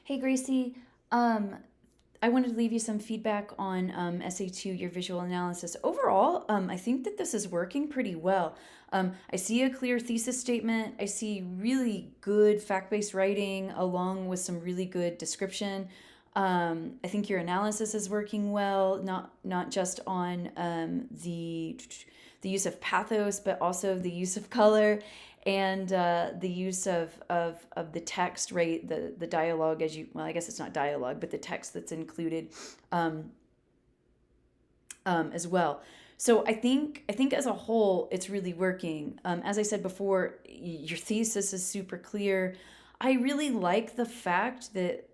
Hey Gracie, um, I wanted to leave you some feedback on SA2, your visual analysis. Overall, I think that this is working pretty well. I see a clear thesis statement. I see really good fact-based writing along with some really good description. I think your analysis is working well, not just on the use of pathos, but also the use of color and the use of the text, right? The dialogue, as you, well, I guess it's not dialogue, but the text that's included um, as well. So I think as a whole, it's really working. As I said before, your thesis is super clear. I really like the fact that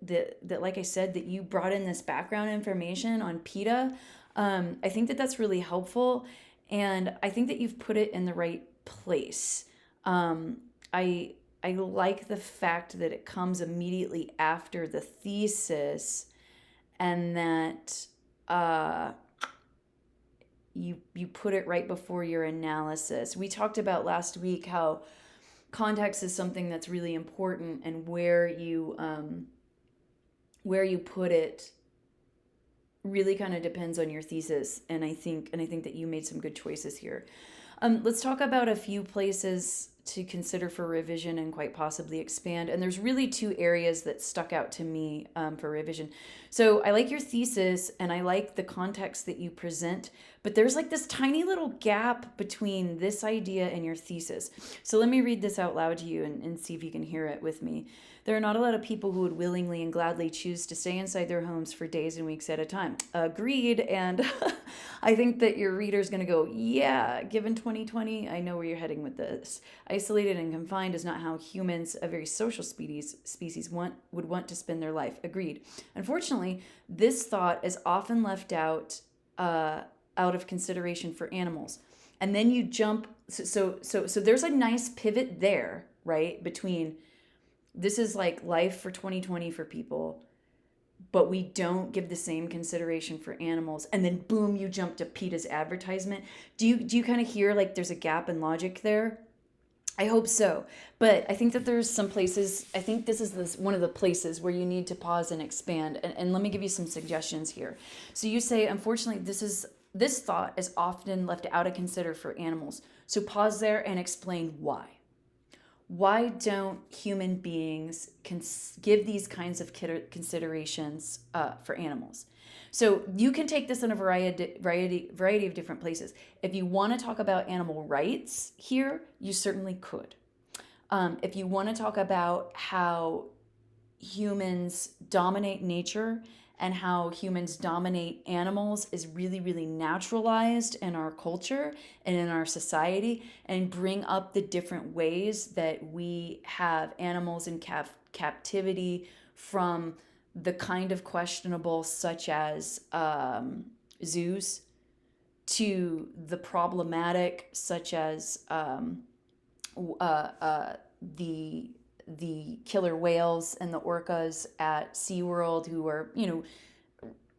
like I said, that you brought in this background information on PETA. I think that that's really helpful, and I think that you've put it in the right place. Um, I I like the fact that it comes immediately after the thesis, and that uh, you put it right before your analysis. We talked about last week how context is something that's really important, and where you put it really kind of depends on your thesis. And I think that you made some good choices here. Let's talk about a few places to consider for revision and quite possibly expand. And there's really two areas that stuck out to me for revision. So I like your thesis and I like the context that you present, but there's like this tiny little gap between this idea and your thesis. So let me read this out loud to you and see if you can hear it with me. There are not a lot of people who would willingly and gladly choose to stay inside their homes for days and weeks at a time. Agreed. And I think that your reader's going to go, yeah, given 2020, I know where you're heading with this. Isolated and confined is not how humans, a very social species would want to spend their life. Agreed. Unfortunately, this thought is often left out of consideration for animals. And then you jump, so there's a nice pivot there, right? Between this is like life for 2020 for people, but we don't give the same consideration for animals, and then boom, you jump to PETA's advertisement. Do you kind of hear like there's a gap in logic there? I hope so. But I think that there's some places, I think one of the places where you need to pause and expand. And let me give you some suggestions here. So you say, unfortunately, this thought is often left out of consider for animals. So pause there and explain why. Why don't human beings give these kinds of considerations for animals? So you can take this in a variety of different places. If you want to talk about animal rights here, you certainly could. If you want to talk about how humans dominate nature and how humans dominate animals is really, really naturalized in our culture and in our society, and bring up the different ways that we have animals in captivity, from the kind of questionable, such as zoos, to the problematic, such as the killer whales and the orcas at SeaWorld, who are,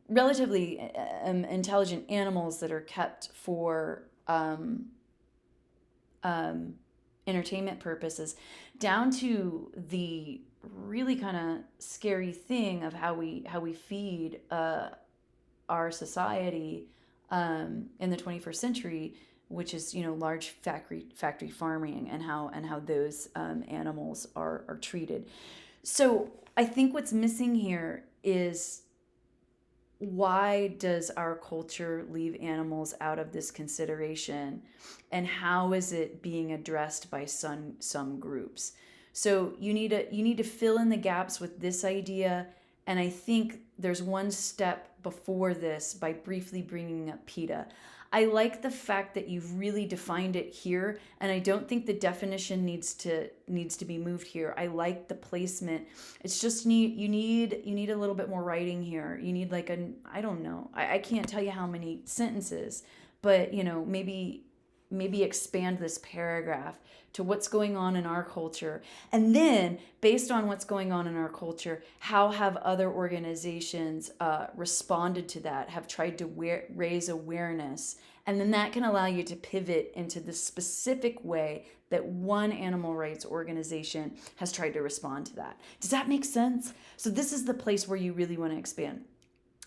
relatively intelligent animals that are kept for um, entertainment purposes, down to the really kind of scary thing of how we feed our society in the 21st century, which is, large factory farming, and how those animals are treated. So I think what's missing here is, why does our culture leave animals out of this consideration, and how is it being addressed by some groups? So you need to fill in the gaps with this idea, and I think there's one step before this by briefly bringing up PETA. I like the fact that you've really defined it here, and I don't think the definition needs to be moved here. I like the placement. It's just you need a little bit more writing here. You need like I don't know. I can't tell you how many sentences, but maybe maybe expand this paragraph to what's going on in our culture. And then, based on what's going on in our culture, how have other organizations responded to that, have tried to raise awareness. And then that can allow you to pivot into the specific way that one animal rights organization has tried to respond to that. Does that make sense? So this is the place where you really want to expand.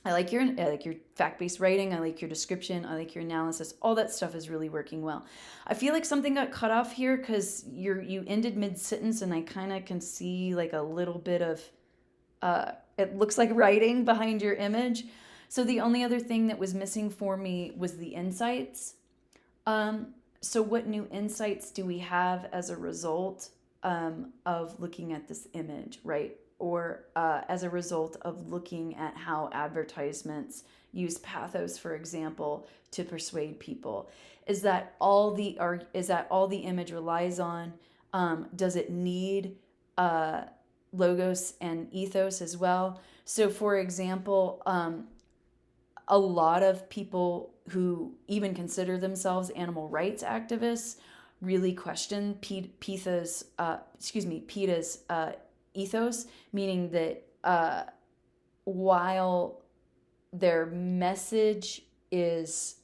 I like your fact-based writing. I like your description. I like your analysis. All that stuff is really working well. I feel like something got cut off here because you ended mid-sentence, and I kind of can see like a little bit of it looks like writing behind your image. So the only other thing that was missing for me was the insights. So what new insights do we have as a result of looking at this image, right? Or as a result of looking at how advertisements use pathos, for example, to persuade people? Is that all the image relies on? Does it need logos and ethos as well? So, for example, a lot of people who even consider themselves animal rights activists really question PETA's ethos, meaning that while their message is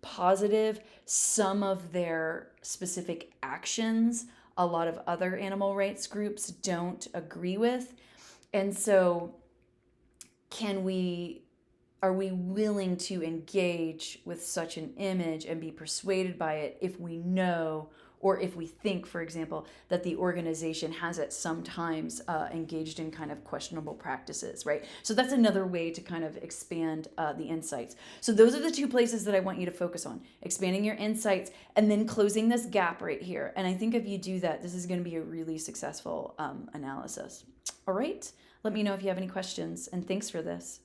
positive, some of their specific actions a lot of other animal rights groups don't agree with. And so are we willing to engage with such an image and be persuaded by it if we know, or if we think, for example, that the organization has at some times engaged in kind of questionable practices, right? So that's another way to kind of expand the insights. So those are the two places that I want you to focus on: expanding your insights and then closing this gap right here. And I think if you do that, this is going to be a really successful analysis. All right, let me know if you have any questions, and thanks for this.